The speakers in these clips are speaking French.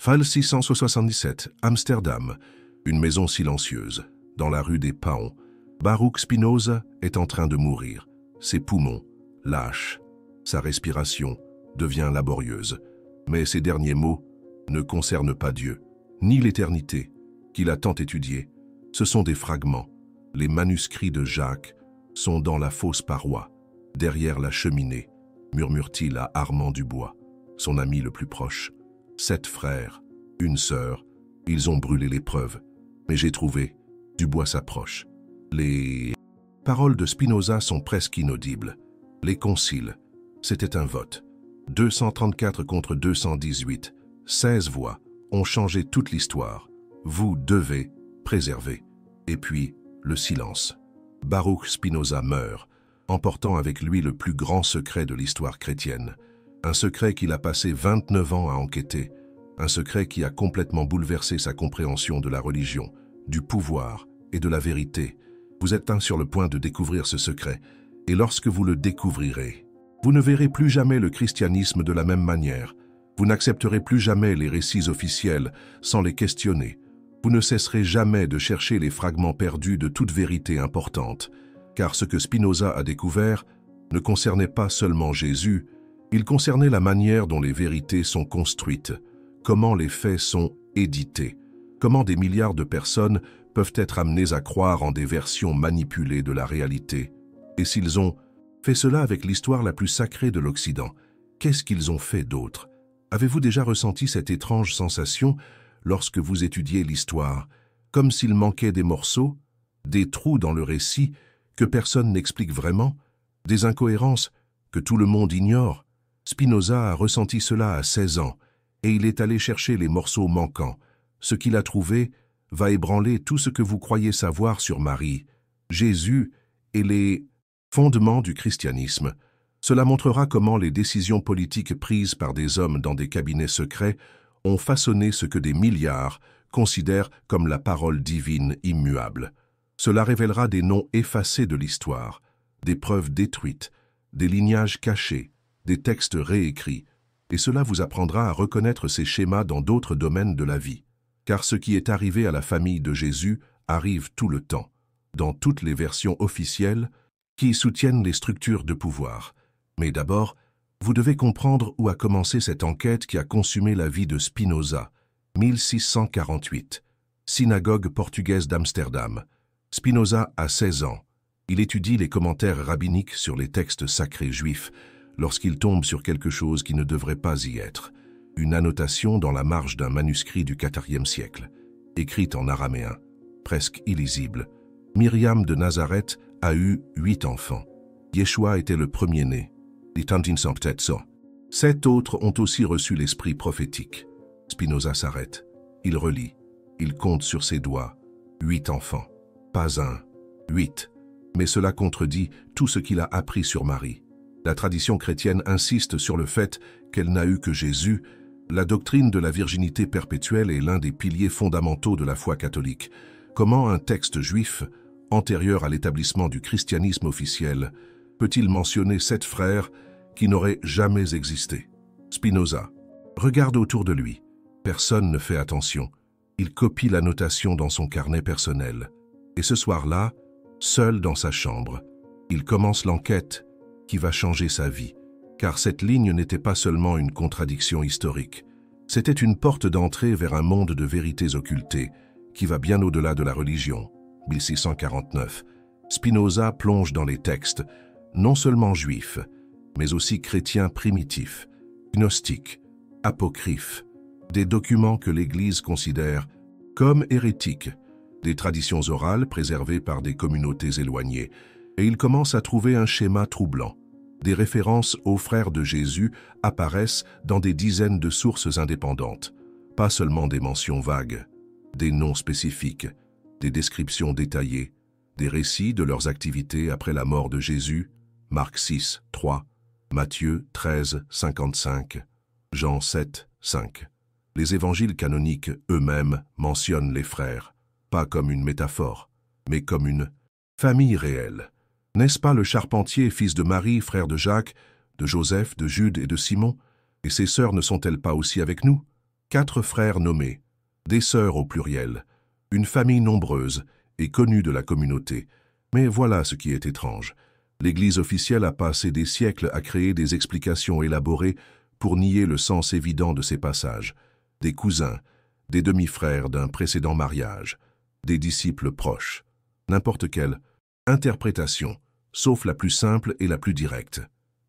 Fall 677, Amsterdam, une maison silencieuse, dans la rue des Paons. Baruch Spinoza est en train de mourir. Ses poumons lâchent. Sa respiration devient laborieuse. Mais ses derniers mots ne concernent pas Dieu, ni l'éternité, qu'il a tant étudiée. Ce sont des fragments. Les manuscrits de Jacques sont dans la fausse paroi, derrière la cheminée, murmure-t-il à Armand Dubois, son ami le plus proche. 7 frères, une sœur, ils ont brûlé les preuves. Mais j'ai trouvé, Dubois s'approche. Les paroles de Spinoza sont presque inaudibles. Les conciles, c'était un vote. 234 contre 218, 16 voix ont changé toute l'histoire. Vous devez préserver. Et puis, le silence. Baruch Spinoza meurt, emportant avec lui le plus grand secret de l'histoire chrétienne. Un secret qu'il a passé 29 ans à enquêter, un secret qui a complètement bouleversé sa compréhension de la religion, du pouvoir et de la vérité. Vous êtes sur le point de découvrir ce secret, et lorsque vous le découvrirez, vous ne verrez plus jamais le christianisme de la même manière. Vous n'accepterez plus jamais les récits officiels sans les questionner. Vous ne cesserez jamais de chercher les fragments perdus de toute vérité importante, car ce que Spinoza a découvert ne concernait pas seulement Jésus, il concernait la manière dont les vérités sont construites, comment les faits sont édités, comment des milliards de personnes peuvent être amenées à croire en des versions manipulées de la réalité. Et s'ils ont fait cela avec l'histoire la plus sacrée de l'Occident, qu'est-ce qu'ils ont fait d'autre? Avez-vous déjà ressenti cette étrange sensation lorsque vous étudiez l'histoire, comme s'il manquait des morceaux, des trous dans le récit que personne n'explique vraiment, des incohérences que tout le monde ignore? Spinoza a ressenti cela à 16 ans, et il est allé chercher les morceaux manquants. Ce qu'il a trouvé va ébranler tout ce que vous croyez savoir sur Marie, Jésus et les fondements du christianisme. Cela montrera comment les décisions politiques prises par des hommes dans des cabinets secrets ont façonné ce que des milliards considèrent comme la parole divine immuable. Cela révélera des noms effacés de l'histoire, des preuves détruites, des lignages cachés, des textes réécrits, et cela vous apprendra à reconnaître ces schémas dans d'autres domaines de la vie. Car ce qui est arrivé à la famille de Jésus arrive tout le temps, dans toutes les versions officielles qui soutiennent les structures de pouvoir. Mais d'abord, vous devez comprendre où a commencé cette enquête qui a consumé la vie de Spinoza, 1648, synagogue portugaise d'Amsterdam. Spinoza a 16 ans. Il étudie les commentaires rabbiniques sur les textes sacrés juifs lorsqu'il tombe sur quelque chose qui ne devrait pas y être, une annotation dans la marge d'un manuscrit du IVe siècle, écrite en araméen, presque illisible. Myriam de Nazareth a eu 8 enfants. Yeshua était le premier-né. 7 autres ont aussi reçu l'esprit prophétique. Spinoza s'arrête. Il relit. Il compte sur ses doigts. 8 enfants. Pas un. 8. Mais cela contredit tout ce qu'il a appris sur Marie. La tradition chrétienne insiste sur le fait qu'elle n'a eu que Jésus. La doctrine de la virginité perpétuelle est l'un des piliers fondamentaux de la foi catholique. Comment un texte juif, antérieur à l'établissement du christianisme officiel, peut-il mentionner 7 frères qui n'auraient jamais existé? Spinoza regarde autour de lui. Personne ne fait attention. Il copie la notation dans son carnet personnel. Et ce soir-là, seul dans sa chambre, il commence l'enquête qui va changer sa vie. Car cette ligne n'était pas seulement une contradiction historique. C'était une porte d'entrée vers un monde de vérités occultées qui va bien au-delà de la religion. 1649. Spinoza plonge dans les textes, non seulement juifs, mais aussi chrétiens primitifs, gnostiques, apocryphes, des documents que l'Église considère comme hérétiques, des traditions orales préservées par des communautés éloignées, et il commence à trouver un schéma troublant. Des références aux frères de Jésus apparaissent dans des dizaines de sources indépendantes, pas seulement des mentions vagues, des noms spécifiques, des descriptions détaillées, des récits de leurs activités après la mort de Jésus, Marc 6, 3, Matthieu 13, 55, Jean 7, 5. Les évangiles canoniques eux-mêmes mentionnent les frères, pas comme une métaphore, mais comme une famille réelle. N'est-ce pas le charpentier, fils de Marie, frère de Jacques, de Joseph, de Jude et de Simon? Et ses sœurs ne sont-elles pas aussi avec nous? 4 frères nommés, des sœurs au pluriel, une famille nombreuse et connue de la communauté. Mais voilà ce qui est étrange. L'Église officielle a passé des siècles à créer des explications élaborées pour nier le sens évident de ces passages. Des cousins, des demi-frères d'un précédent mariage, des disciples proches. N'importe quelle interprétation, sauf la plus simple et la plus directe.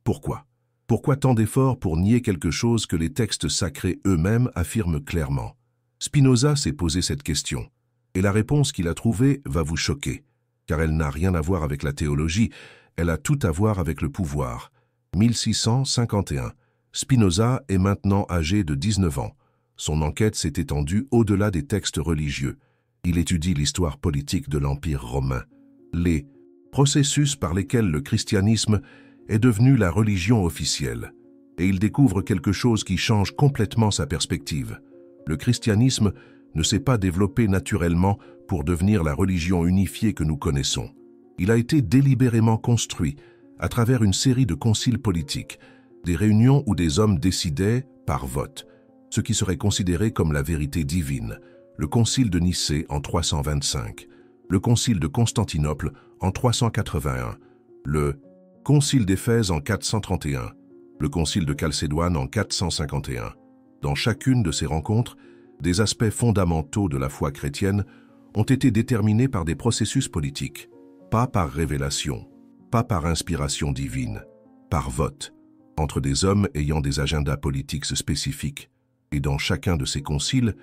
Pourquoi? Pourquoi tant d'efforts pour nier quelque chose que les textes sacrés eux-mêmes affirment clairement? Spinoza s'est posé cette question, et la réponse qu'il a trouvée va vous choquer, car elle n'a rien à voir avec la théologie, elle a tout à voir avec le pouvoir. 1651. Spinoza est maintenant âgé de 19 ans. Son enquête s'est étendue au-delà des textes religieux. Il étudie l'histoire politique de l'Empire romain, les processus par lesquels le christianisme est devenu la religion officielle, et il découvre quelque chose qui change complètement sa perspective. Le christianisme ne s'est pas développé naturellement pour devenir la religion unifiée que nous connaissons. Il a été délibérément construit à travers une série de conciles politiques, des réunions où des hommes décidaient par vote, ce qui serait considéré comme la vérité divine, le concile de Nicée en 325, le concile de Constantinople en 381, le concile d'Éphèse en 431, le concile de Chalcédoine en 451. Dans chacune de ces rencontres, des aspects fondamentaux de la foi chrétienne ont été déterminés par des processus politiques, pas par révélation, pas par inspiration divine, par vote, entre des hommes ayant des agendas politiques spécifiques. Et dans chacun de ces conciles,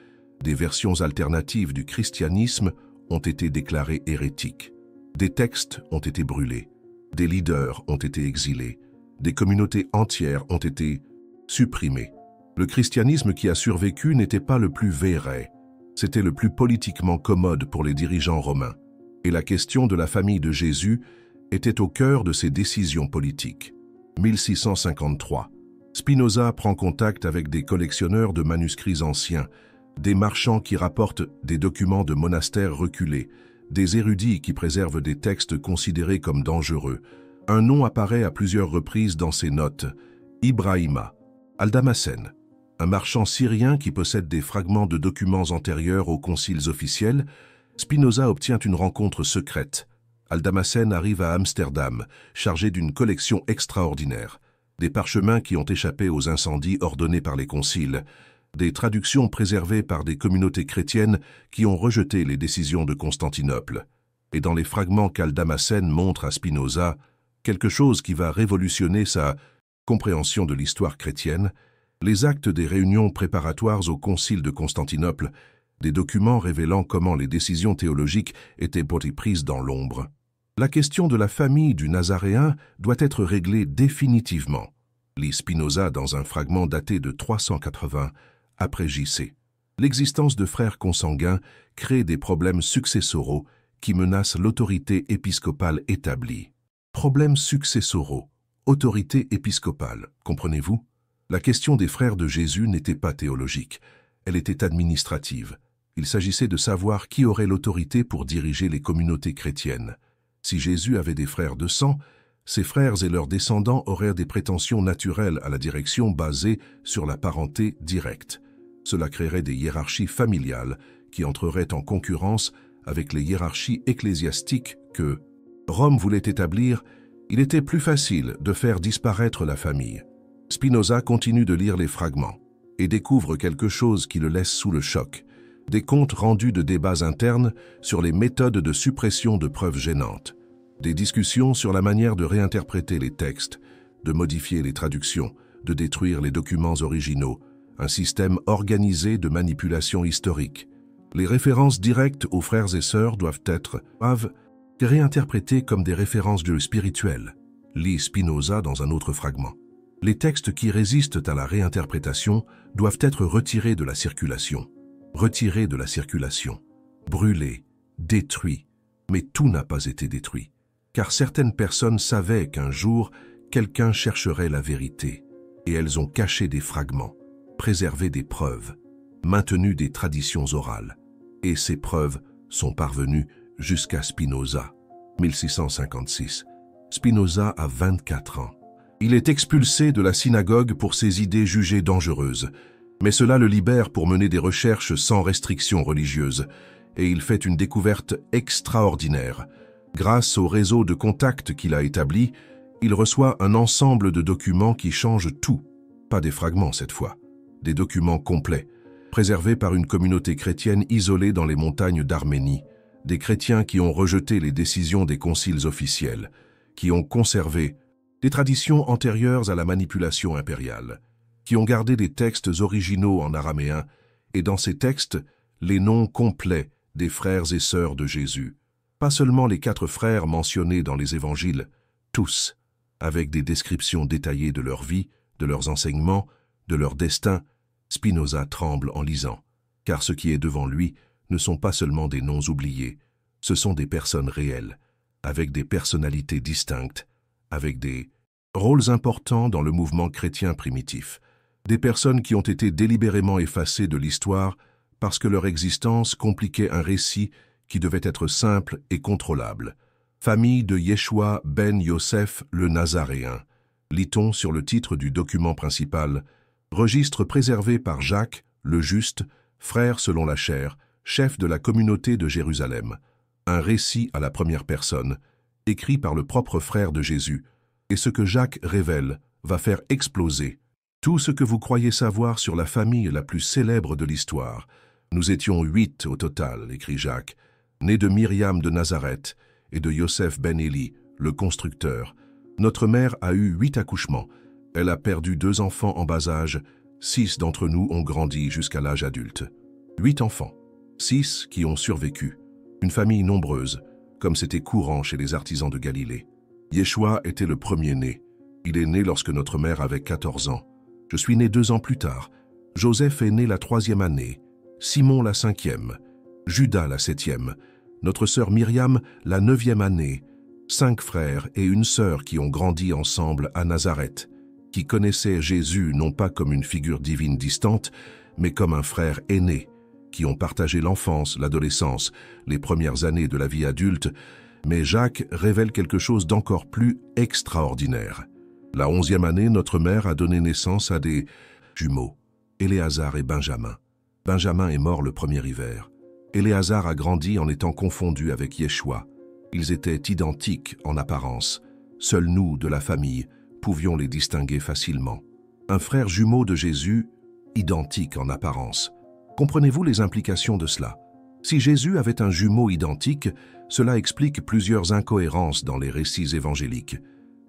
des versions alternatives du christianisme ont été déclarées hérétiques. Des textes ont été brûlés, des leaders ont été exilés, des communautés entières ont été supprimées. Le christianisme qui a survécu n'était pas le plus vrai, c'était le plus politiquement commode pour les dirigeants romains. Et la question de la famille de Jésus était au cœur de ces décisions politiques. 1653. Spinoza prend contact avec des collectionneurs de manuscrits anciens, des marchands qui rapportent des documents de monastères reculés, des érudits qui préservent des textes considérés comme dangereux. Un nom apparaît à plusieurs reprises dans ses notes, Ibrahima Aldamasen, un marchand syrien qui possède des fragments de documents antérieurs aux conciles officiels. Spinoza obtient une rencontre secrète. Aldamasen arrive à Amsterdam, chargé d'une collection extraordinaire. Des parchemins qui ont échappé aux incendies ordonnés par les conciles, des traductions préservées par des communautés chrétiennes qui ont rejeté les décisions de Constantinople. Et dans les fragments qu'Aldamasen montre à Spinoza, quelque chose qui va révolutionner sa compréhension de l'histoire chrétienne, les actes des réunions préparatoires au concile de Constantinople, des documents révélant comment les décisions théologiques étaient prises dans l'ombre. La question de la famille du Nazaréen doit être réglée définitivement, lit Spinoza dans un fragment daté de 380 après J.C. L'existence de frères consanguins crée des problèmes successoraux qui menacent l'autorité épiscopale établie. Problèmes successoraux, autorité épiscopale, comprenez-vous? La question des frères de Jésus n'était pas théologique, elle était administrative. Il s'agissait de savoir qui aurait l'autorité pour diriger les communautés chrétiennes. Si Jésus avait des frères de sang, ses frères et leurs descendants auraient des prétentions naturelles à la direction basées sur la parenté directe. Cela créerait des hiérarchies familiales qui entreraient en concurrence avec les hiérarchies ecclésiastiques que Rome voulait établir. Il était plus facile de faire disparaître la famille. Spinoza continue de lire les fragments et découvre quelque chose qui le laisse sous le choc. Des comptes rendus de débats internes sur les méthodes de suppression de preuves gênantes. Des discussions sur la manière de réinterpréter les textes, de modifier les traductions, de détruire les documents originaux, un système organisé de manipulation historique. Les références directes aux frères et sœurs doivent être réinterprétées comme des références spirituelles, lit Spinoza dans un autre fragment. Les textes qui résistent à la réinterprétation doivent être retirés de la circulation. Retirés de la circulation, brûlés, détruits. Mais tout n'a pas été détruit, car certaines personnes savaient qu'un jour, quelqu'un chercherait la vérité, et elles ont caché des fragments, préservé des preuves, maintenu des traditions orales. Et ces preuves sont parvenues jusqu'à Spinoza. 1656. Spinoza a 24 ans. Il est expulsé de la synagogue pour ses idées jugées dangereuses. Mais cela le libère pour mener des recherches sans restrictions religieuses, et il fait une découverte extraordinaire. Grâce au réseau de contacts qu'il a établi, il reçoit un ensemble de documents qui changent tout. Pas des fragments cette fois, des documents complets, préservés par une communauté chrétienne isolée dans les montagnes d'Arménie, des chrétiens qui ont rejeté les décisions des conciles officiels, qui ont conservé des traditions antérieures à la manipulation impériale, qui ont gardé des textes originaux en araméen, et dans ces textes, les noms complets des frères et sœurs de Jésus. Pas seulement les 4 frères mentionnés dans les évangiles, tous, avec des descriptions détaillées de leur vie, de leurs enseignements, de leur destin. Spinoza tremble en lisant, car ce qui est devant lui ne sont pas seulement des noms oubliés, ce sont des personnes réelles, avec des personnalités distinctes, avec des rôles importants dans le mouvement chrétien primitif, des personnes qui ont été délibérément effacées de l'histoire parce que leur existence compliquait un récit qui devait être simple et contrôlable. Famille de Yeshua ben Yosef le Nazaréen, lit-on sur le titre du document principal, registre préservé par Jacques, le juste, frère selon la chair, chef de la communauté de Jérusalem. Un récit à la première personne, écrit par le propre frère de Jésus, et ce que Jacques révèle va faire exploser tout ce que vous croyez savoir sur la famille la plus célèbre de l'histoire. Nous étions 8 au total, écrit Jacques, nés de Myriam de Nazareth et de Yosef ben Éli, le constructeur. Notre mère a eu 8 accouchements. Elle a perdu 2 enfants en bas âge. 6 d'entre nous ont grandi jusqu'à l'âge adulte. 8 enfants, 6 qui ont survécu. Une famille nombreuse, comme c'était courant chez les artisans de Galilée. Yeshua était le premier-né. Il est né lorsque notre mère avait 14 ans. Je suis né 2 ans plus tard. Joseph est né la 3e année, Simon la 5e, Judas la 7e, notre sœur Myriam la 9e année, 5 frères et une sœur qui ont grandi ensemble à Nazareth, qui connaissaient Jésus non pas comme une figure divine distante, mais comme un frère aîné, qui ont partagé l'enfance, l'adolescence, les premières années de la vie adulte, mais Jacques révèle quelque chose d'encore plus extraordinaire. La 11e année, notre mère a donné naissance à des jumeaux, Éléazar et Benjamin. Benjamin est mort le premier hiver. Éléazar a grandi en étant confondu avec Yeshua. Ils étaient identiques en apparence. Seuls nous, de la famille, pouvions les distinguer facilement. Un frère jumeau de Jésus, identique en apparence. Comprenez-vous les implications de cela? Si Jésus avait un jumeau identique, cela explique plusieurs incohérences dans les récits évangéliques.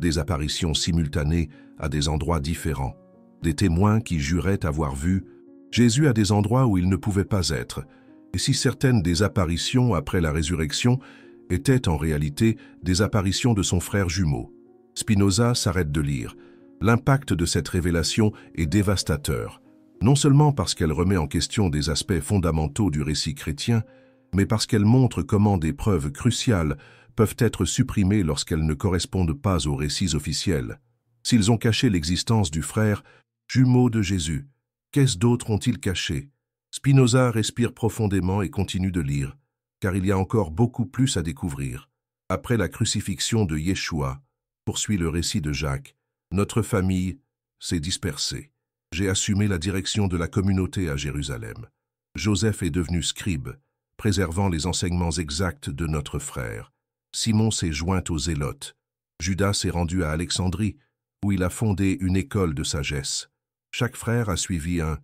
Des apparitions simultanées à des endroits différents. Des témoins qui juraient avoir vu Jésus à des endroits où il ne pouvait pas être. Et si certaines des apparitions après la résurrection étaient en réalité des apparitions de son frère jumeau. Spinoza s'arrête de lire. L'impact de cette révélation est dévastateur, non seulement parce qu'elle remet en question des aspects fondamentaux du récit chrétien, mais parce qu'elle montre comment des preuves cruciales peuvent être supprimées lorsqu'elles ne correspondent pas aux récits officiels. S'ils ont caché l'existence du frère jumeau de Jésus, qu'est-ce d'autre ont-ils caché? Spinoza respire profondément et continue de lire, car il y a encore beaucoup plus à découvrir. Après la crucifixion de Yeshua, poursuit le récit de Jacques, notre famille s'est dispersée. J'ai assumé la direction de la communauté à Jérusalem. Joseph est devenu scribe, préservant les enseignements exacts de notre frère. Simon s'est joint aux Zélotes. Judas s'est rendu à Alexandrie, où il a fondé une école de sagesse. Chaque frère a suivi un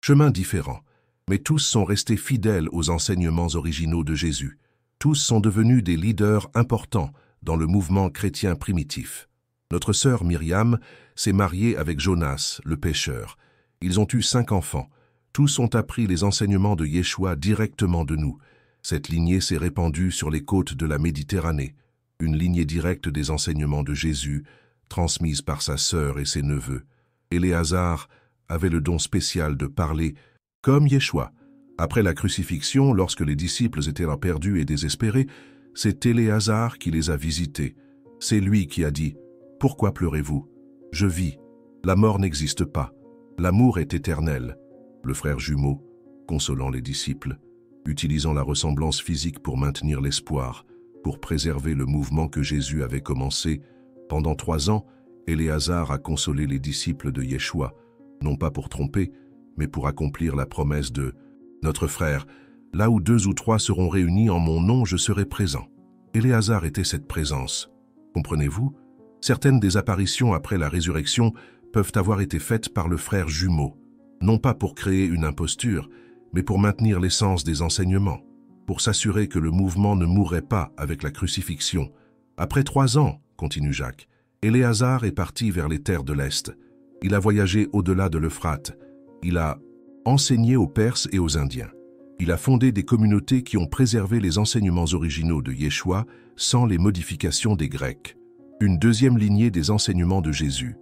chemin différent, mais tous sont restés fidèles aux enseignements originaux de Jésus. Tous sont devenus des leaders importants dans le mouvement chrétien primitif. Notre sœur Myriam s'est mariée avec Jonas, le pêcheur. Ils ont eu 5 enfants. Tous ont appris les enseignements de Yeshua directement de nous. Cette lignée s'est répandue sur les côtes de la Méditerranée, une lignée directe des enseignements de Jésus, transmise par sa sœur et ses neveux. Éléazar avait le don spécial de parler comme Yeshua. Après la crucifixion, lorsque les disciples étaient perdus et désespérés, c'est Éléazar qui les a visités. C'est lui qui a dit « Pourquoi pleurez-vous? Je vis. La mort n'existe pas. L'amour est éternel. » Le frère jumeau, consolant les disciples, utilisant la ressemblance physique pour maintenir l'espoir, pour préserver le mouvement que Jésus avait commencé. Pendant 3 ans, Éléazar a consolé les disciples de Yeshua, non pas pour tromper, mais pour accomplir la promesse de « Notre frère, là où 2 ou 3 seront réunis en mon nom, je serai présent ». Éléazar était cette présence. Comprenez-vous? Certaines des apparitions après la résurrection peuvent avoir été faites par le frère jumeau, non pas pour créer une imposture, mais pour maintenir l'essence des enseignements, pour s'assurer que le mouvement ne mourrait pas avec la crucifixion. Après 3 ans, continue Jacques, Éléazar est parti vers les terres de l'Est. Il a voyagé au-delà de l'Euphrate. Il a enseigné aux Perses et aux Indiens. Il a fondé des communautés qui ont préservé les enseignements originaux de Yeshua sans les modifications des Grecs. Une deuxième lignée des enseignements de Jésus,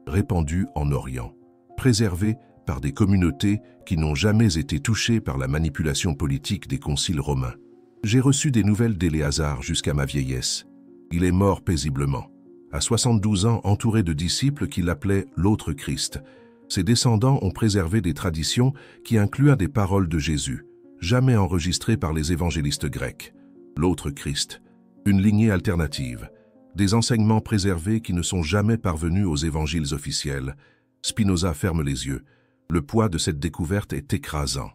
répandue en Orient, préservée par des communautés qui n'ont jamais été touchées par la manipulation politique des conciles romains. J'ai reçu des nouvelles d'Éléazar jusqu'à ma vieillesse. Il est mort paisiblement, à 72 ans entouré de disciples qui l'appelaient l'autre Christ. Ses descendants ont préservé des traditions qui incluaient des paroles de Jésus, jamais enregistrées par les évangélistes grecs. L'autre Christ, une lignée alternative, des enseignements préservés qui ne sont jamais parvenus aux évangiles officiels. Spinoza ferme les yeux. Le poids de cette découverte est écrasant.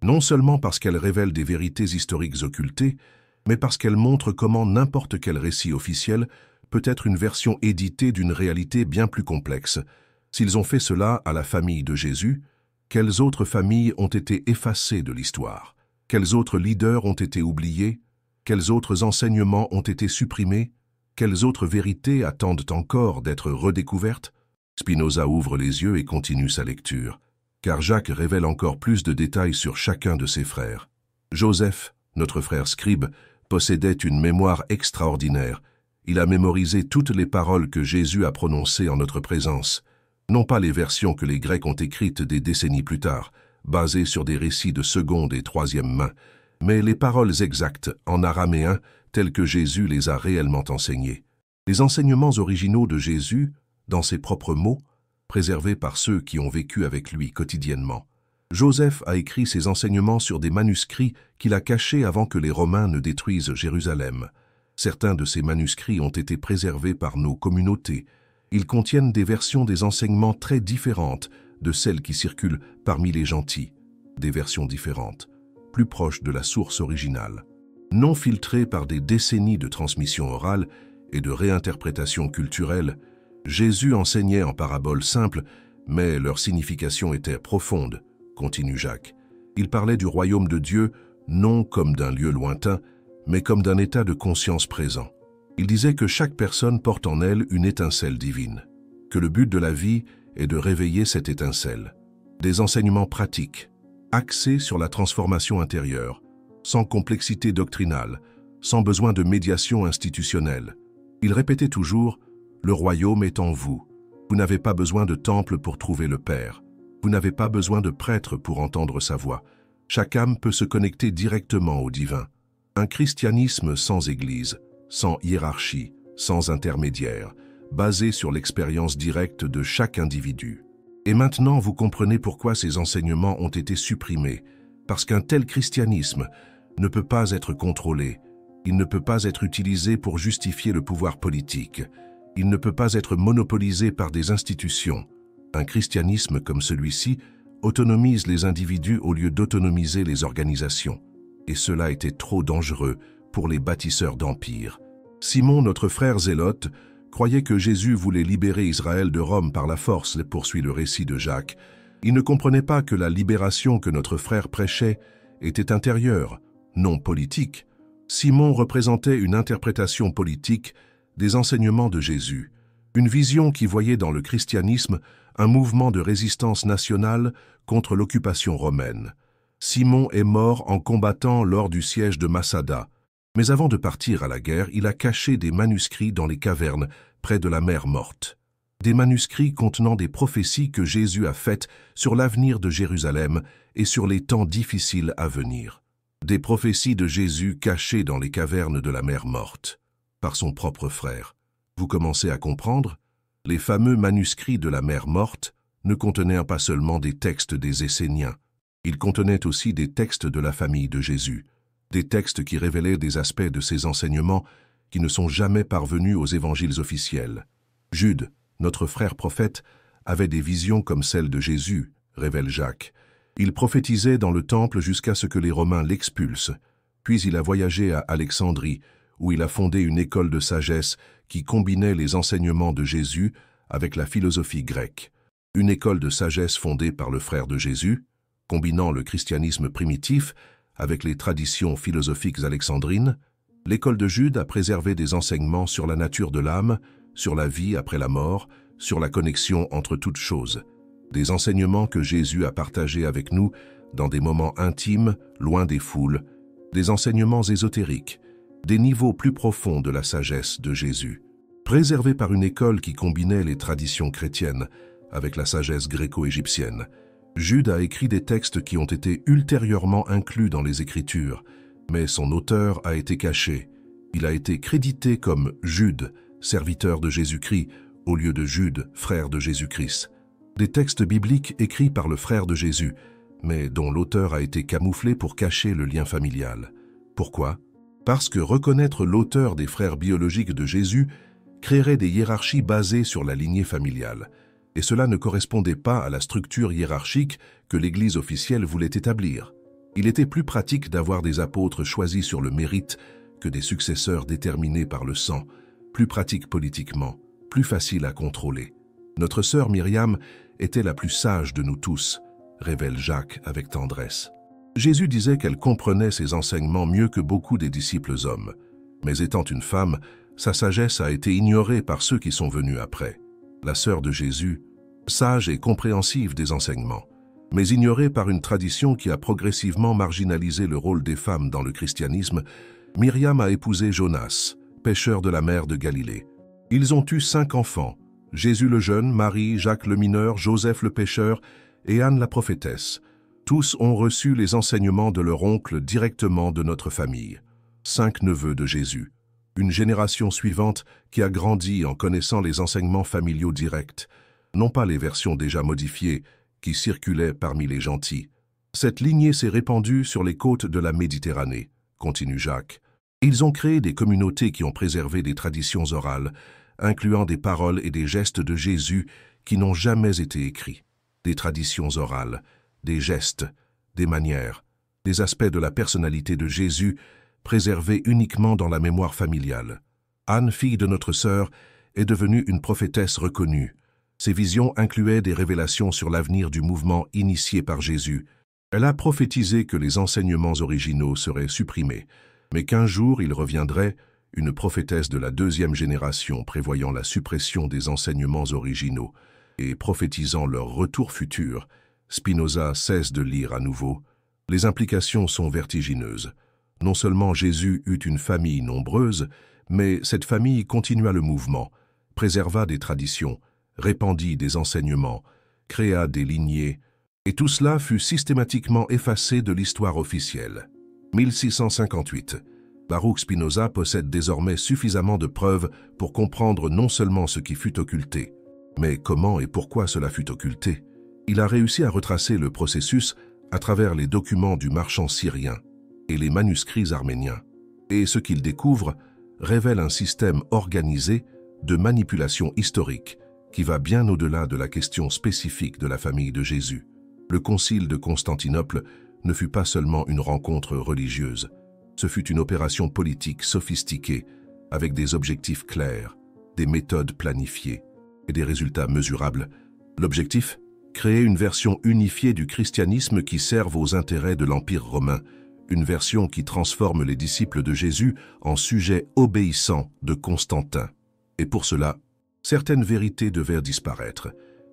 Non seulement parce qu'elle révèle des vérités historiques occultées, mais parce qu'elle montre comment n'importe quel récit officiel peut être une version éditée d'une réalité bien plus complexe. S'ils ont fait cela à la famille de Jésus, quelles autres familles ont été effacées de l'histoire? Quels autres leaders ont été oubliés? Quels autres enseignements ont été supprimés? Quelles autres vérités attendent encore d'être redécouvertes? Spinoza ouvre les yeux et continue sa lecture, car Jacques révèle encore plus de détails sur chacun de ses frères. Joseph, notre frère scribe, possédait une mémoire extraordinaire. Il a mémorisé toutes les paroles que Jésus a prononcées en notre présence, non pas les versions que les Grecs ont écrites des décennies plus tard, basées sur des récits de seconde et troisième main, mais les paroles exactes en araméen telles que Jésus les a réellement enseignées. Les enseignements originaux de Jésus, dans ses propres mots, préservés par ceux qui ont vécu avec lui quotidiennement. Joseph a écrit ses enseignements sur des manuscrits qu'il a cachés avant que les Romains ne détruisent Jérusalem. Certains de ces manuscrits ont été préservés par nos communautés. Ils contiennent des versions des enseignements très différentes de celles qui circulent parmi les gentils. Des versions différentes, plus proches de la source originale. Non filtrées par des décennies de transmission orale et de réinterprétation culturelle, Jésus enseignait en paraboles simples, mais leur signification était profonde, continue Jacques. Il parlait du royaume de Dieu non comme d'un lieu lointain, mais comme d'un état de conscience présent. Il disait que chaque personne porte en elle une étincelle divine, que le but de la vie est de réveiller cette étincelle. Des enseignements pratiques, axés sur la transformation intérieure, sans complexité doctrinale, sans besoin de médiation institutionnelle. Il répétait toujours « Le royaume est en vous. Vous n'avez pas besoin de temple pour trouver le Père. Vous n'avez pas besoin de prêtre pour entendre sa voix. Chaque âme peut se connecter directement au divin. Un christianisme sans église, sans hiérarchie, sans intermédiaire, basé sur l'expérience directe de chaque individu. Et maintenant, vous comprenez pourquoi ces enseignements ont été supprimés, parce qu'un tel christianisme ne peut pas être contrôlé, il ne peut pas être utilisé pour justifier le pouvoir politique, il ne peut pas être monopolisé par des institutions. Un christianisme comme celui-ci autonomise les individus au lieu d'autonomiser les organisations. Et cela était trop dangereux pour les bâtisseurs d'empires. Simon, notre frère zélote, croyait que Jésus voulait libérer Israël de Rome par la force, poursuit le récit de Jacques. Il ne comprenait pas que la libération que notre frère prêchait était intérieure, non politique. Simon représentait une interprétation politique des enseignements de Jésus, une vision qui voyait dans le christianisme un mouvement de résistance nationale contre l'occupation romaine. Simon est mort en combattant lors du siège de Massada, mais avant de partir à la guerre, il a caché des manuscrits dans les cavernes près de la mer Morte. Des manuscrits contenant des prophéties que Jésus a faites sur l'avenir de Jérusalem et sur les temps difficiles à venir. Des prophéties de Jésus cachées dans les cavernes de la mer Morte, par son propre frère. Vous commencez à comprendre? Les fameux manuscrits de la mer Morte ne contenaient pas seulement des textes des Esséniens. Ils contenaient aussi des textes de la famille de Jésus, des textes qui révélaient des aspects de ses enseignements qui ne sont jamais parvenus aux évangiles officiels. Jude, notre frère prophète, avait des visions comme celles de Jésus, révèle Jacques. Il prophétisait dans le temple jusqu'à ce que les Romains l'expulsent. Puis il a voyagé à Alexandrie, où il a fondé une école de sagesse qui combinait les enseignements de Jésus avec la philosophie grecque. Une école de sagesse fondée par le frère de Jésus, combinant le christianisme primitif avec les traditions philosophiques alexandrines. L'école de Jude a préservé des enseignements sur la nature de l'âme, sur la vie après la mort, sur la connexion entre toutes choses. Des enseignements que Jésus a partagés avec nous dans des moments intimes, loin des foules, des enseignements ésotériques, des niveaux plus profonds de la sagesse de Jésus. Préservé par une école qui combinait les traditions chrétiennes avec la sagesse gréco-égyptienne, Jude a écrit des textes qui ont été ultérieurement inclus dans les Écritures, mais son auteur a été caché. Il a été crédité comme Jude, serviteur de Jésus-Christ, au lieu de Jude, frère de Jésus-Christ. Des textes bibliques écrits par le frère de Jésus, mais dont l'auteur a été camouflé pour cacher le lien familial. Pourquoi? Parce que reconnaître l'auteur des frères biologiques de Jésus créerait des hiérarchies basées sur la lignée familiale, et cela ne correspondait pas à la structure hiérarchique que l'Église officielle voulait établir. Il était plus pratique d'avoir des apôtres choisis sur le mérite que des successeurs déterminés par le sang, plus pratique politiquement, plus facile à contrôler. Notre sœur Myriam était la plus sage de nous tous, révèle Jacques avec tendresse. Jésus disait qu'elle comprenait ses enseignements mieux que beaucoup des disciples hommes, mais étant une femme, sa sagesse a été ignorée par ceux qui sont venus après. La sœur de Jésus, sage et compréhensive des enseignements, mais ignorée par une tradition qui a progressivement marginalisé le rôle des femmes dans le christianisme, Myriam a épousé Jonas, pêcheur de la mer de Galilée. Ils ont eu 5 enfants, Jésus le jeune, Marie, Jacques le mineur, Joseph le pêcheur et Anne la prophétesse. Tous ont reçu les enseignements de leur oncle directement de notre famille. 5 neveux de Jésus. Une génération suivante qui a grandi en connaissant les enseignements familiaux directs, non pas les versions déjà modifiées qui circulaient parmi les gentils. Cette lignée s'est répandue sur les côtes de la Méditerranée, continue Jacques. Ils ont créé des communautés qui ont préservé des traditions orales, incluant des paroles et des gestes de Jésus qui n'ont jamais été écrits. Des traditions orales, des gestes, des manières, des aspects de la personnalité de Jésus préservés uniquement dans la mémoire familiale. Anne, fille de notre sœur, est devenue une prophétesse reconnue. Ses visions incluaient des révélations sur l'avenir du mouvement initié par Jésus. Elle a prophétisé que les enseignements originaux seraient supprimés, mais qu'un jour il reviendrait, une prophétesse de la 2e génération prévoyant la suppression des enseignements originaux et prophétisant leur retour futur. Spinoza cesse de lire à nouveau. Les implications sont vertigineuses. Non seulement Jésus eut une famille nombreuse, mais cette famille continua le mouvement, préserva des traditions, répandit des enseignements, créa des lignées, et tout cela fut systématiquement effacé de l'histoire officielle. 1658. Baruch Spinoza possède désormais suffisamment de preuves pour comprendre non seulement ce qui fut occulté, mais comment et pourquoi cela fut occulté. Il a réussi à retracer le processus à travers les documents du marchand syrien et les manuscrits arméniens. Et ce qu'il découvre révèle un système organisé de manipulation historique qui va bien au-delà de la question spécifique de la famille de Jésus. Le concile de Constantinople ne fut pas seulement une rencontre religieuse, ce fut une opération politique sophistiquée avec des objectifs clairs, des méthodes planifiées et des résultats mesurables. L'objectif? Créer une version unifiée du christianisme qui serve aux intérêts de l'Empire romain, une version qui transforme les disciples de Jésus en sujets obéissants de Constantin. Et pour cela, certaines vérités devaient disparaître.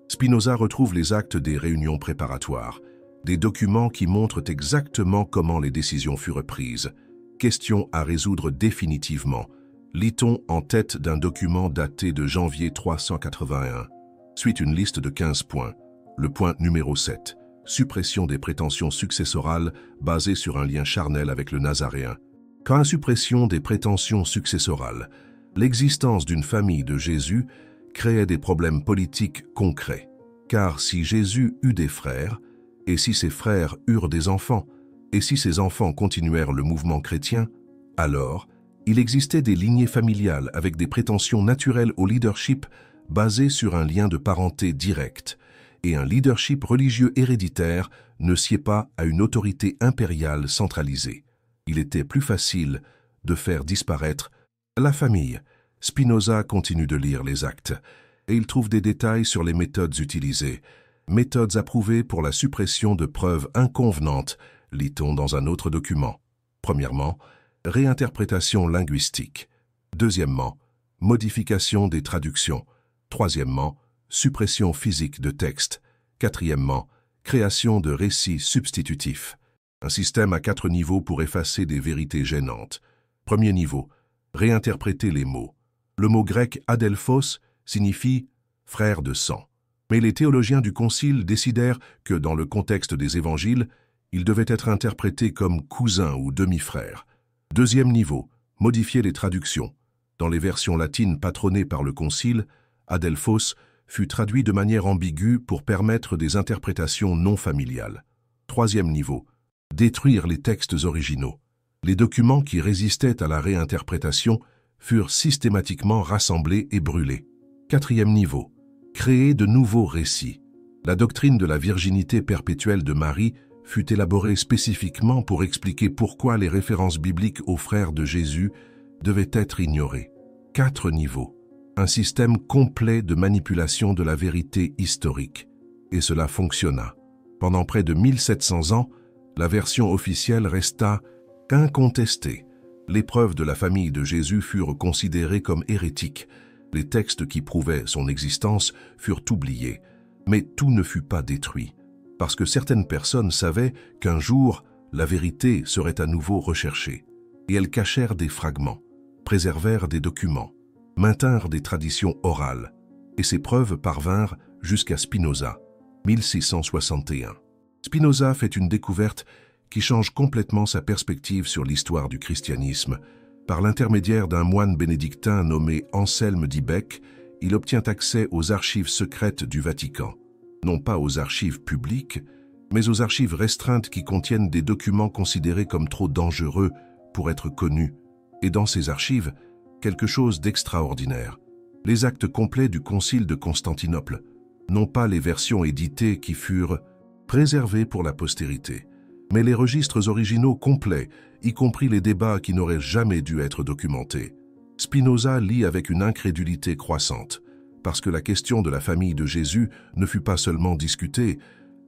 Spinoza retrouve les actes des réunions préparatoires, des documents qui montrent exactement comment les décisions furent prises. Question à résoudre définitivement. Lit-on en tête d'un document daté de janvier 381. Suite une liste de 15 points. Le point numéro 7. Suppression des prétentions successorales basées sur un lien charnel avec le Nazaréen. Quand suppression des prétentions successorales, l'existence d'une famille de Jésus créait des problèmes politiques concrets. Car si Jésus eut des frères, et si ses frères eurent des enfants, et si ces enfants continuèrent le mouvement chrétien, alors il existait des lignées familiales avec des prétentions naturelles au leadership basées sur un lien de parenté direct, et un leadership religieux héréditaire ne sied pas à une autorité impériale centralisée. Il était plus facile de faire disparaître la famille. Spinoza continue de lire les actes, et il trouve des détails sur les méthodes utilisées, méthodes approuvées pour la suppression de preuves inconvenantes, lit-on dans un autre document. Premièrement, réinterprétation linguistique. Deuxièmement, modification des traductions. Troisièmement, suppression physique de textes. Quatrièmement, création de récits substitutifs. Un système à 4 niveaux pour effacer des vérités gênantes. Premier niveau, réinterpréter les mots. Le mot grec « adelphos » signifie « frère de sang ». Mais les théologiens du Concile décidèrent que, dans le contexte des évangiles, il devait être interprété comme « cousin » ou « demi-frère ». Deuxième niveau, modifier les traductions. Dans les versions latines patronnées par le Concile, « adelphos » fut traduit de manière ambiguë pour permettre des interprétations non familiales. Troisième niveau, détruire les textes originaux. Les documents qui résistaient à la réinterprétation furent systématiquement rassemblés et brûlés. Quatrième niveau, créer de nouveaux récits. La doctrine de la virginité perpétuelle de Marie fut élaborée spécifiquement pour expliquer pourquoi les références bibliques aux frères de Jésus devaient être ignorées. 4 niveaux, un système complet de manipulation de la vérité historique. Et cela fonctionna. Pendant près de 1700 ans, la version officielle resta incontestée. Les preuves de la famille de Jésus furent considérées comme hérétiques. Les textes qui prouvaient son existence furent oubliés. Mais tout ne fut pas détruit, parce que certaines personnes savaient qu'un jour, la vérité serait à nouveau recherchée. Et elles cachèrent des fragments, préservèrent des documents, maintinrent des traditions orales. Et ces preuves parvinrent jusqu'à Spinoza, 1661. Spinoza fait une découverte qui change complètement sa perspective sur l'histoire du christianisme. Par l'intermédiaire d'un moine bénédictin nommé Anselme d'Ibec, il obtient accès aux archives secrètes du Vatican. Non pas aux archives publiques, mais aux archives restreintes qui contiennent des documents considérés comme trop dangereux pour être connus. Et dans ces archives, quelque chose d'extraordinaire. Les actes complets du Concile de Constantinople, non pas les versions éditées qui furent préservées pour la postérité, mais les registres originaux complets, y compris les débats qui n'auraient jamais dû être documentés. Spinoza lit avec une incrédulité croissante, parce que la question de la famille de Jésus ne fut pas seulement discutée,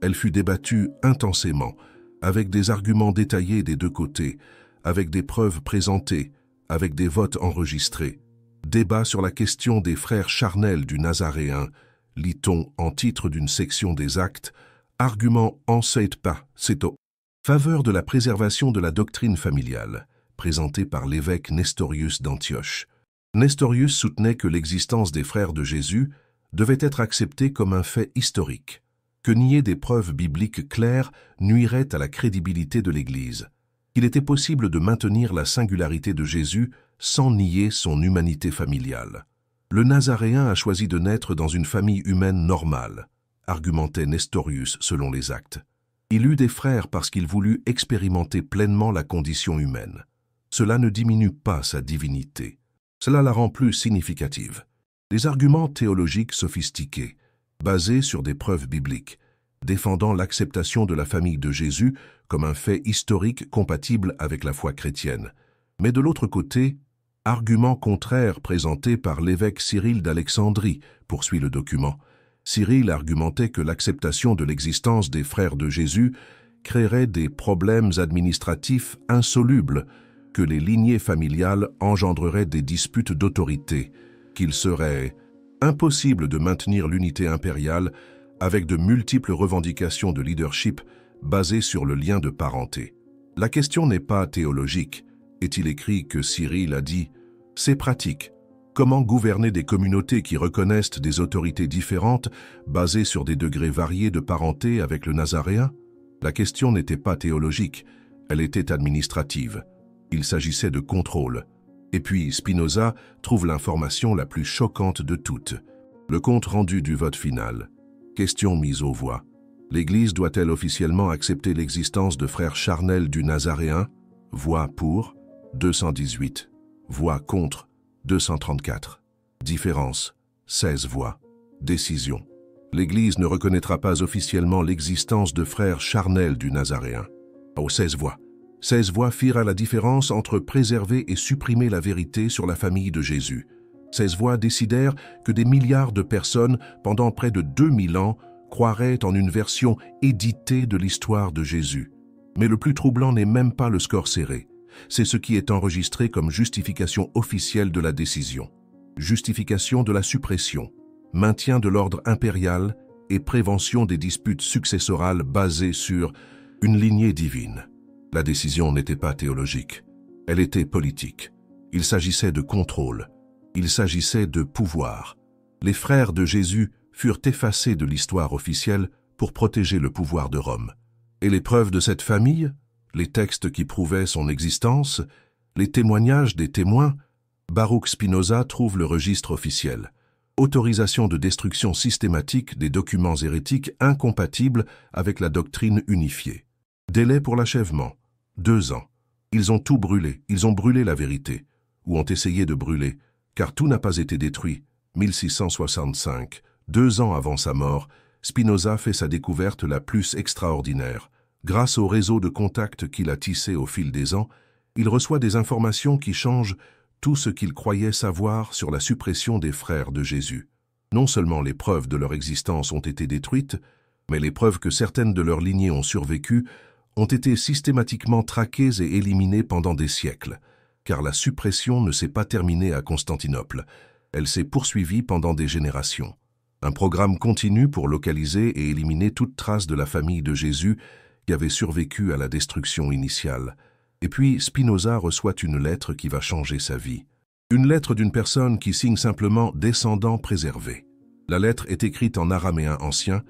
elle fut débattue intensément, avec des arguments détaillés des deux côtés, avec des preuves présentées, avec des votes enregistrés. Débat sur la question des frères charnels du Nazaréen, lit-on en titre d'une section des actes, argument en faveur de la préservation de la doctrine familiale, présentée par l'évêque Nestorius d'Antioche. Nestorius soutenait que l'existence des frères de Jésus devait être acceptée comme un fait historique, que nier des preuves bibliques claires nuirait à la crédibilité de l'Église. Il était possible de maintenir la singularité de Jésus sans nier son humanité familiale. Le Nazaréen a choisi de naître dans une famille humaine normale, argumentait Nestorius selon les actes. Il eut des frères parce qu'il voulut expérimenter pleinement la condition humaine. Cela ne diminue pas sa divinité. Cela la rend plus significative. Des arguments théologiques sophistiqués, basés sur des preuves bibliques, défendant l'acceptation de la famille de Jésus comme un fait historique compatible avec la foi chrétienne. Mais de l'autre côté, arguments contraires présentés par l'évêque Cyril d'Alexandrie, poursuit le document. Cyril argumentait que l'acceptation de l'existence des frères de Jésus créerait des problèmes administratifs insolubles, que les lignées familiales engendreraient des disputes d'autorité, qu'il serait impossible de maintenir l'unité impériale avec de multiples revendications de leadership basées sur le lien de parenté. La question n'est pas théologique, est-il écrit que Cyril a dit « C'est pratique. Comment gouverner des communautés qui reconnaissent des autorités différentes basées sur des degrés variés de parenté avec le Nazaréen ?» La question n'était pas théologique, elle était administrative. Il s'agissait de contrôle. Et puis Spinoza trouve l'information la plus choquante de toutes. Le compte rendu du vote final. Question mise aux voix. L'Église doit-elle officiellement accepter l'existence de frères charnels du Nazaréen? Voix pour 218. Voix contre 234. Différence 16 voix. Décision L'Église ne reconnaîtra pas officiellement l'existence de frères charnels du Nazaréen. Aux 16 voix. 16 voix firent la différence entre préserver et supprimer la vérité sur la famille de Jésus. 16 voix décidèrent que des milliards de personnes, pendant près de 2000 ans, croiraient en une version éditée de l'histoire de Jésus. Mais le plus troublant n'est même pas le score serré. C'est ce qui est enregistré comme justification officielle de la décision. Justification de la suppression, maintien de l'ordre impérial et prévention des disputes successorales basées sur une lignée divine. La décision n'était pas théologique, elle était politique. Il s'agissait de contrôle, il s'agissait de pouvoir. Les frères de Jésus furent effacés de l'histoire officielle pour protéger le pouvoir de Rome. Et les preuves de cette famille, les textes qui prouvaient son existence, les témoignages des témoins, Baruch Spinoza trouve le registre officiel. Autorisation de destruction systématique des documents hérétiques incompatibles avec la doctrine unifiée. Délai pour l'achèvement, 2 ans. Ils ont tout brûlé, ils ont brûlé la vérité, ou ont essayé de brûler, car tout n'a pas été détruit. 1665, 2 ans avant sa mort, Spinoza fait sa découverte la plus extraordinaire. Grâce au réseau de contacts qu'il a tissé au fil des ans, il reçoit des informations qui changent tout ce qu'il croyait savoir sur la suppression des frères de Jésus. Non seulement les preuves de leur existence ont été détruites, mais les preuves que certaines de leurs lignées ont survécu ont été systématiquement traquées et éliminées pendant des siècles, car la suppression ne s'est pas terminée à Constantinople, elle s'est poursuivie pendant des générations. Un programme continu pour localiser et éliminer toute trace de la famille de Jésus qui avait survécu à la destruction initiale. Et puis Spinoza reçoit une lettre qui va changer sa vie. Une lettre d'une personne qui signe simplement « descendant préservé ». La lettre est écrite en araméen ancien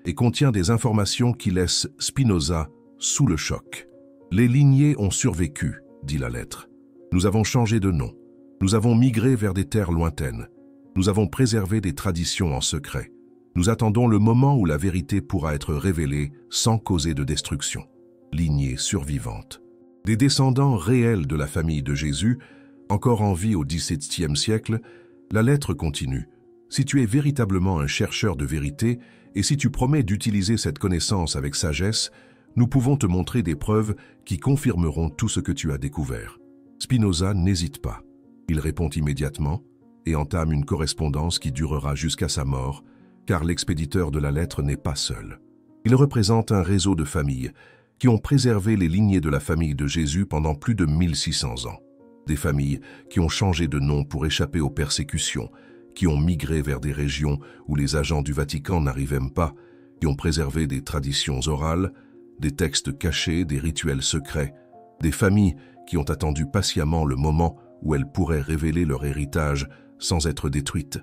et contient des informations qui laissent Spinoza sous le choc. « Les lignées ont survécu », dit la lettre. « Nous avons changé de nom. Nous avons migré vers des terres lointaines. Nous avons préservé des traditions en secret. Nous attendons le moment où la vérité pourra être révélée sans causer de destruction. » Lignée survivante. Des descendants réels de la famille de Jésus, encore en vie au XVIIe siècle, la lettre continue. Si tu es véritablement un chercheur de vérité et si tu promets d'utiliser cette connaissance avec sagesse, nous pouvons te montrer des preuves qui confirmeront tout ce que tu as découvert. Spinoza n'hésite pas. Il répond immédiatement et entame une correspondance qui durera jusqu'à sa mort, car l'expéditeur de la lettre n'est pas seul. Il représente un réseau de familles qui ont préservé les lignées de la famille de Jésus pendant plus de 1600 ans. Des familles qui ont changé de nom pour échapper aux persécutions, qui ont migré vers des régions où les agents du Vatican n'arrivaient pas, qui ont préservé des traditions orales, des textes cachés, des rituels secrets, des familles qui ont attendu patiemment le moment où elles pourraient révéler leur héritage sans être détruites.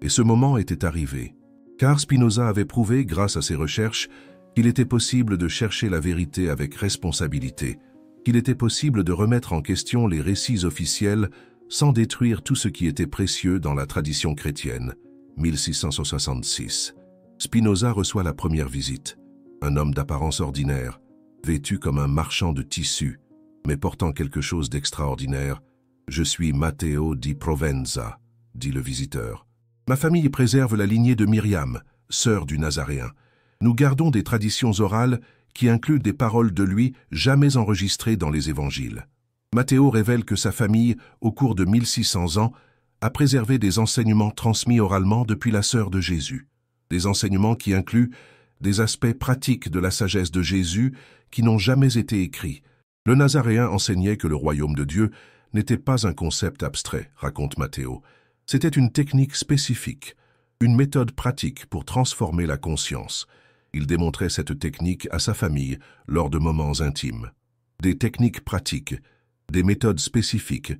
Et ce moment était arrivé, car Spinoza avait prouvé, grâce à ses recherches, qu'il était possible de chercher la vérité avec responsabilité, qu'il était possible de remettre en question les récits officiels sans détruire tout ce qui était précieux dans la tradition chrétienne. 1666. Spinoza reçoit la première visite. Un homme d'apparence ordinaire, vêtu comme un marchand de tissus, mais portant quelque chose d'extraordinaire. « Je suis Matteo di Provenza », dit le visiteur. « Ma famille préserve la lignée de Myriam, sœur du Nazaréen. Nous gardons des traditions orales qui incluent des paroles de lui jamais enregistrées dans les évangiles. » Matteo révèle que sa famille, au cours de 1600 ans, a préservé des enseignements transmis oralement depuis la sœur de Jésus. Des enseignements qui incluent des aspects pratiques de la sagesse de Jésus qui n'ont jamais été écrits. Le Nazaréen enseignait que le royaume de Dieu n'était pas un concept abstrait, raconte Matteo. C'était une technique spécifique, une méthode pratique pour transformer la conscience. Il démontrait cette technique à sa famille lors de moments intimes. Des techniques pratiques, des méthodes spécifiques,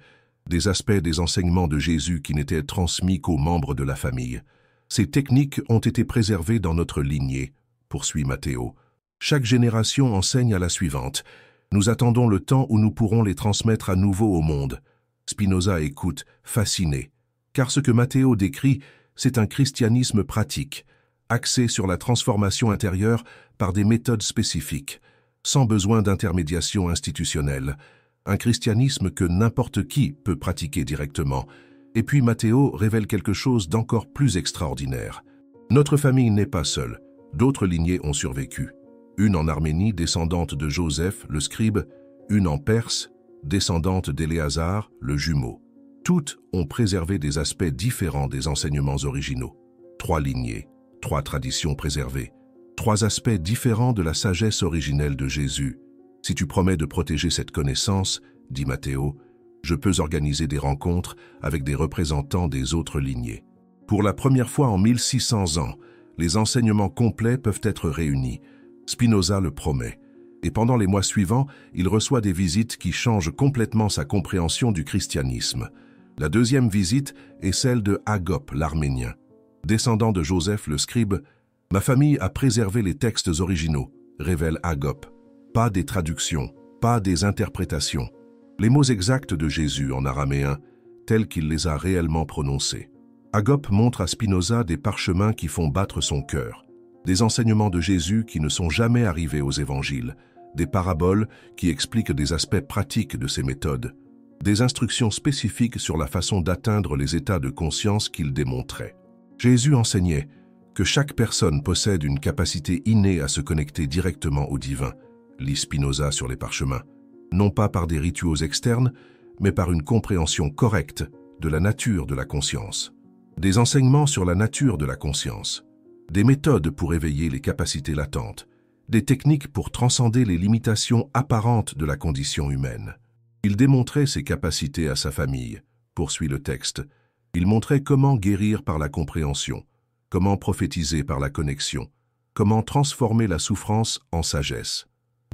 des aspects des enseignements de Jésus qui n'étaient transmis qu'aux membres de la famille. Ces techniques ont été préservées dans notre lignée, poursuit Matteo. Chaque génération enseigne à la suivante. Nous attendons le temps où nous pourrons les transmettre à nouveau au monde. Spinoza écoute, fasciné, car ce que Matteo décrit, c'est un christianisme pratique, axé sur la transformation intérieure par des méthodes spécifiques, sans besoin d'intermédiation institutionnelle, un christianisme que n'importe qui peut pratiquer directement. Et puis Matteo révèle quelque chose d'encore plus extraordinaire. Notre famille n'est pas seule. D'autres lignées ont survécu. Une en Arménie, descendante de Joseph, le scribe, une en Perse, descendante d'Éléazar, le jumeau. Toutes ont préservé des aspects différents des enseignements originaux. 3 lignées, 3 traditions préservées, 3 aspects différents de la sagesse originelle de Jésus. Si tu promets de protéger cette connaissance, dit Matthéo, je peux organiser des rencontres avec des représentants des autres lignées. Pour la première fois en 1600 ans, les enseignements complets peuvent être réunis. Spinoza le promet. Et pendant les mois suivants, il reçoit des visites qui changent complètement sa compréhension du christianisme. La deuxième visite est celle de Agop, l'Arménien. Descendant de Joseph le scribe, « Ma famille a préservé les textes originaux », révèle Agop. Pas des traductions, pas des interprétations. Les mots exacts de Jésus en araméen, tels qu'il les a réellement prononcés. Agop montre à Spinoza des parchemins qui font battre son cœur, des enseignements de Jésus qui ne sont jamais arrivés aux évangiles, des paraboles qui expliquent des aspects pratiques de ces méthodes, des instructions spécifiques sur la façon d'atteindre les états de conscience qu'il démontrait. Jésus enseignait que chaque personne possède une capacité innée à se connecter directement au divin, lit Spinoza sur les parchemins, non pas par des rituaux externes, mais par une compréhension correcte de la nature de la conscience. Des enseignements sur la nature de la conscience, des méthodes pour éveiller les capacités latentes, des techniques pour transcender les limitations apparentes de la condition humaine. Il démontrait ses capacités à sa famille, poursuit le texte. Il montrait comment guérir par la compréhension, comment prophétiser par la connexion, comment transformer la souffrance en sagesse.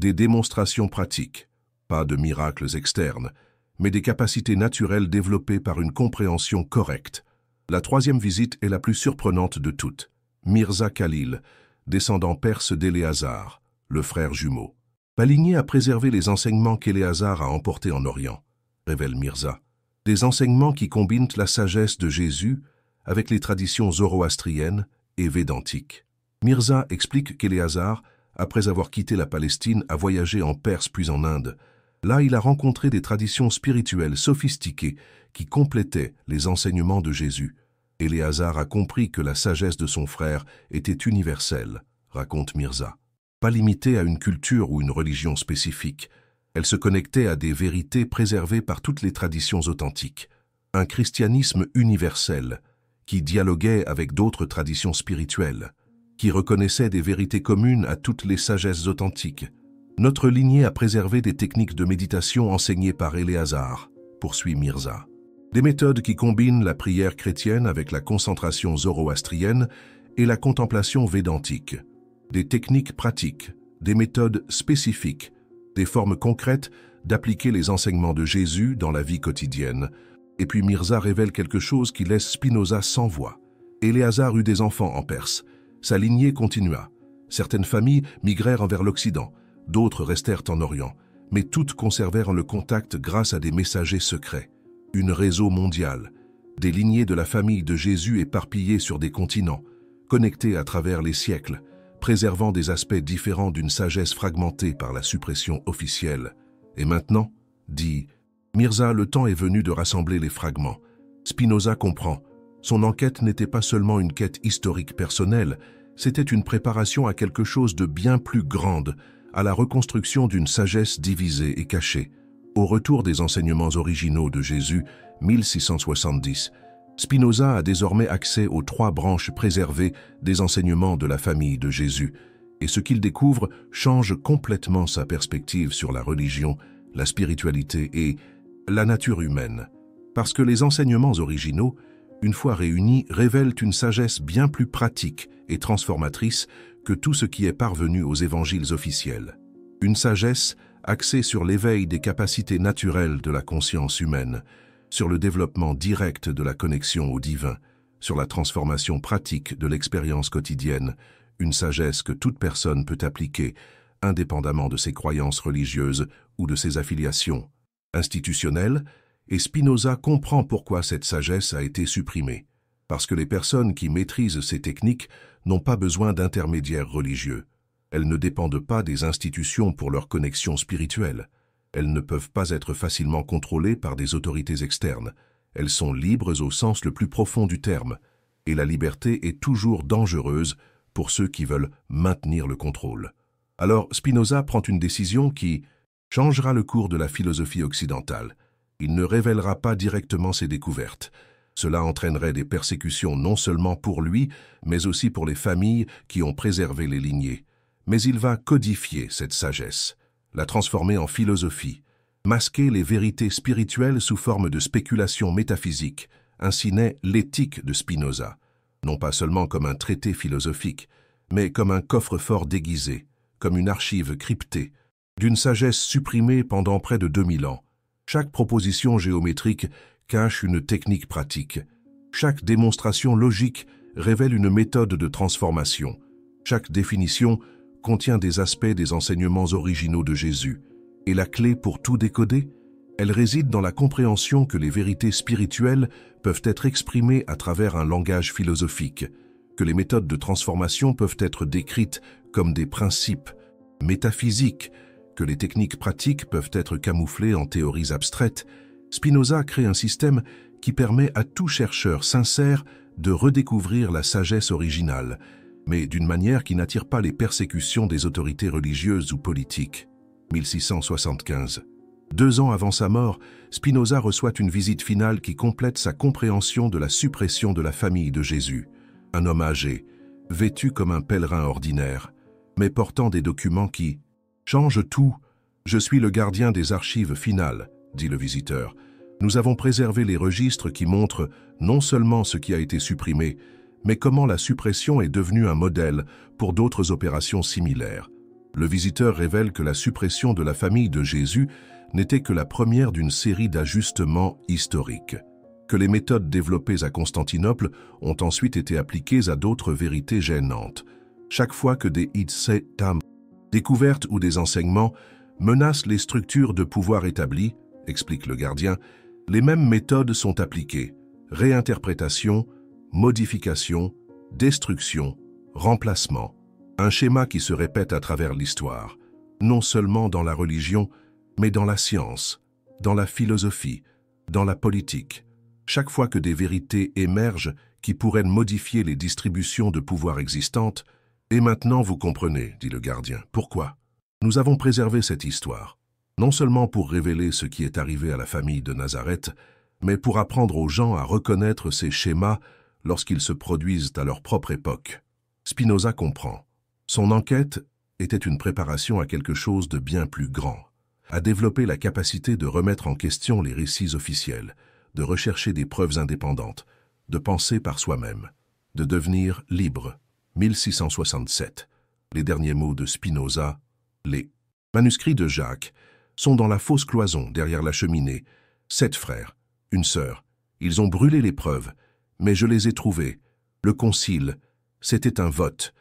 Des démonstrations pratiques, pas de miracles externes, mais des capacités naturelles développées par une compréhension correcte. La troisième visite est la plus surprenante de toutes. Mirza Khalil, descendant perse d'Éléazar, le frère jumeau. La lignée a préservé les enseignements qu'Éléazar a emportés en Orient, révèle Mirza. Des enseignements qui combinent la sagesse de Jésus avec les traditions zoroastriennes et védantiques. Mirza explique qu'Éléazar, après avoir quitté la Palestine, a voyagé en Perse puis en Inde. Là, il a rencontré des traditions spirituelles sophistiquées qui complétaient les enseignements de Jésus. Éléazar a compris que la sagesse de son frère était universelle, raconte Mirza. Pas limitée à une culture ou une religion spécifique. Elle se connectait à des vérités préservées par toutes les traditions authentiques. Un christianisme universel qui dialoguait avec d'autres traditions spirituelles, qui reconnaissait des vérités communes à toutes les sagesses authentiques. Notre lignée a préservé des techniques de méditation enseignées par Éléazar, poursuit Mirza. Des méthodes qui combinent la prière chrétienne avec la concentration zoroastrienne et la contemplation védantique. Des techniques pratiques, des méthodes spécifiques, des formes concrètes d'appliquer les enseignements de Jésus dans la vie quotidienne. Et puis Mirza révèle quelque chose qui laisse Spinoza sans voix. Éléazar eut des enfants en Perse. Sa lignée continua. Certaines familles migrèrent vers l'Occident, d'autres restèrent en Orient, mais toutes conservèrent le contact grâce à des messagers secrets. Un réseau mondial, des lignées de la famille de Jésus éparpillées sur des continents, connectées à travers les siècles, préservant des aspects différents d'une sagesse fragmentée par la suppression officielle. Et maintenant, dit Mirza, le temps est venu de rassembler les fragments. Spinoza comprend. Son enquête n'était pas seulement une quête historique personnelle, c'était une préparation à quelque chose de bien plus grande, à la reconstruction d'une sagesse divisée et cachée. Au retour des enseignements originaux de Jésus, 1670, Spinoza a désormais accès aux 3 branches préservées des enseignements de la famille de Jésus, et ce qu'il découvre change complètement sa perspective sur la religion, la spiritualité et la nature humaine. Parce que les enseignements originaux, une fois réunis, révèlent une sagesse bien plus pratique et transformatrice que tout ce qui est parvenu aux évangiles officiels. Une sagesse axée sur l'éveil des capacités naturelles de la conscience humaine, sur le développement direct de la connexion au divin, sur la transformation pratique de l'expérience quotidienne, une sagesse que toute personne peut appliquer, indépendamment de ses croyances religieuses ou de ses affiliations institutionnelles, et Spinoza comprend pourquoi cette sagesse a été supprimée. Parce que les personnes qui maîtrisent ces techniques n'ont pas besoin d'intermédiaires religieux. Elles ne dépendent pas des institutions pour leur connexion spirituelle. Elles ne peuvent pas être facilement contrôlées par des autorités externes. Elles sont libres au sens le plus profond du terme. et la liberté est toujours dangereuse pour ceux qui veulent maintenir le contrôle. Alors Spinoza prend une décision qui changera le cours de la philosophie occidentale. Il ne révélera pas directement ses découvertes. Cela entraînerait des persécutions non seulement pour lui, mais aussi pour les familles qui ont préservé les lignées. Mais il va codifier cette sagesse, la transformer en philosophie, masquer les vérités spirituelles sous forme de spéculations métaphysiques. Ainsi naît l'éthique de Spinoza, non pas seulement comme un traité philosophique, mais comme un coffre-fort déguisé, comme une archive cryptée, d'une sagesse supprimée pendant près de 2000 ans. Chaque proposition géométrique cache une technique pratique. Chaque démonstration logique révèle une méthode de transformation. Chaque définition contient des aspects des enseignements originaux de Jésus. Et la clé pour tout décoder, elle réside dans la compréhension que les vérités spirituelles peuvent être exprimées à travers un langage philosophique, que les méthodes de transformation peuvent être décrites comme des principes métaphysiques, que les techniques pratiques peuvent être camouflées en théories abstraites. Spinoza crée un système qui permet à tout chercheur sincère de redécouvrir la sagesse originale, mais d'une manière qui n'attire pas les persécutions des autorités religieuses ou politiques. 1675. 2 ans avant sa mort, Spinoza reçoit une visite finale qui complète sa compréhension de la suppression de la famille de Jésus. Un homme âgé, vêtu comme un pèlerin ordinaire, mais portant des documents qui changent tout. « Je suis le gardien des archives finales », dit le visiteur. « Nous avons préservé les registres qui montrent non seulement ce qui a été supprimé, mais comment la suppression est devenue un modèle pour d'autres opérations similaires. » Le visiteur révèle que la suppression de la famille de Jésus n'était que la première d'une série d'ajustements historiques, que les méthodes développées à Constantinople ont ensuite été appliquées à d'autres vérités gênantes. Chaque fois que des découvertes ou des enseignements menacent les structures de pouvoir établies, explique le gardien, les mêmes méthodes sont appliquées: réinterprétation, modification, destruction, remplacement. Un schéma qui se répète à travers l'histoire, non seulement dans la religion, mais dans la science, dans la philosophie, dans la politique. Chaque fois que des vérités émergent qui pourraient modifier les distributions de pouvoir existantes, « Et maintenant vous comprenez, dit le gardien, pourquoi nous avons préservé cette histoire, non seulement pour révéler ce qui est arrivé à la famille de Nazareth, mais pour apprendre aux gens à reconnaître ces schémas lorsqu'ils se produisent à leur propre époque. » Spinoza comprend. Son enquête était une préparation à quelque chose de bien plus grand, à développer la capacité de remettre en question les récits officiels, de rechercher des preuves indépendantes, de penser par soi-même, de devenir libre. 1667. Les derniers mots de Spinoza, les manuscrits de Jacques, sont dans la fausse cloison derrière la cheminée. 7 frères, une sœur. Ils ont brûlé les preuves, mais je les ai trouvés. Le concile, c'était un vote.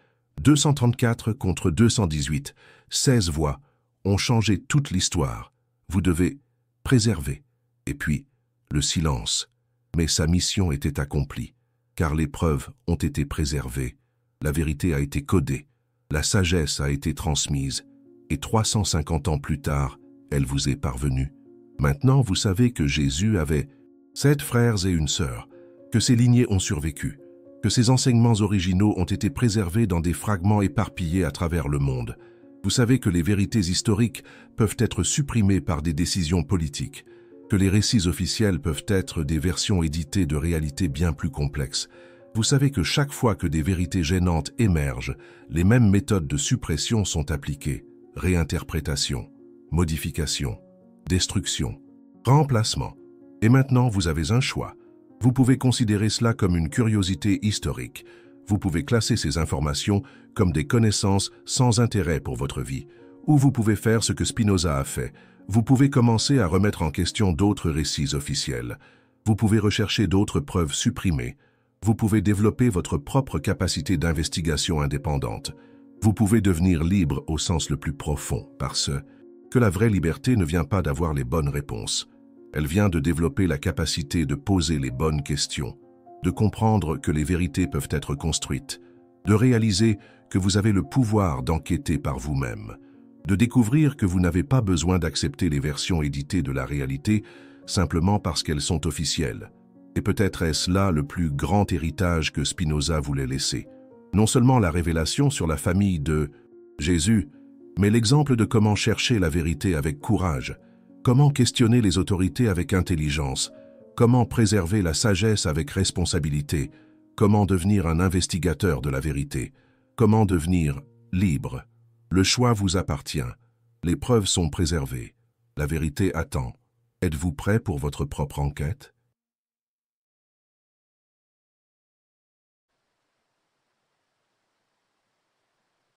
234 contre 218, 16 voix ont changé toute l'histoire. Vous devez préserver. Et puis, le silence. Mais sa mission était accomplie, car les preuves ont été préservées. La vérité a été codée, la sagesse a été transmise, et 350 ans plus tard, elle vous est parvenue. Maintenant, vous savez que Jésus avait 7 frères et une sœur, que ses lignées ont survécu, que ses enseignements originaux ont été préservés dans des fragments éparpillés à travers le monde. Vous savez que les vérités historiques peuvent être supprimées par des décisions politiques, que les récits officiels peuvent être des versions éditées de réalités bien plus complexes. Vous savez que chaque fois que des vérités gênantes émergent, les mêmes méthodes de suppression sont appliquées: réinterprétation, modification, destruction, remplacement. Et maintenant, vous avez un choix. Vous pouvez considérer cela comme une curiosité historique. Vous pouvez classer ces informations comme des connaissances sans intérêt pour votre vie. Ou vous pouvez faire ce que Spinoza a fait. Vous pouvez commencer à remettre en question d'autres récits officiels. Vous pouvez rechercher d'autres preuves supprimées. Vous pouvez développer votre propre capacité d'investigation indépendante. Vous pouvez devenir libre au sens le plus profond, parce que la vraie liberté ne vient pas d'avoir les bonnes réponses. Elle vient de développer la capacité de poser les bonnes questions, de comprendre que les vérités peuvent être construites, de réaliser que vous avez le pouvoir d'enquêter par vous-même, de découvrir que vous n'avez pas besoin d'accepter les versions éditées de la réalité simplement parce qu'elles sont officielles. Et peut-être est-ce là le plus grand héritage que Spinoza voulait laisser. Non seulement la révélation sur la famille de Jésus, mais l'exemple de comment chercher la vérité avec courage, comment questionner les autorités avec intelligence, comment préserver la sagesse avec responsabilité, comment devenir un investigateur de la vérité, comment devenir libre. Le choix vous appartient. Les preuves sont préservées. La vérité attend. Êtes-vous prêt pour votre propre enquête?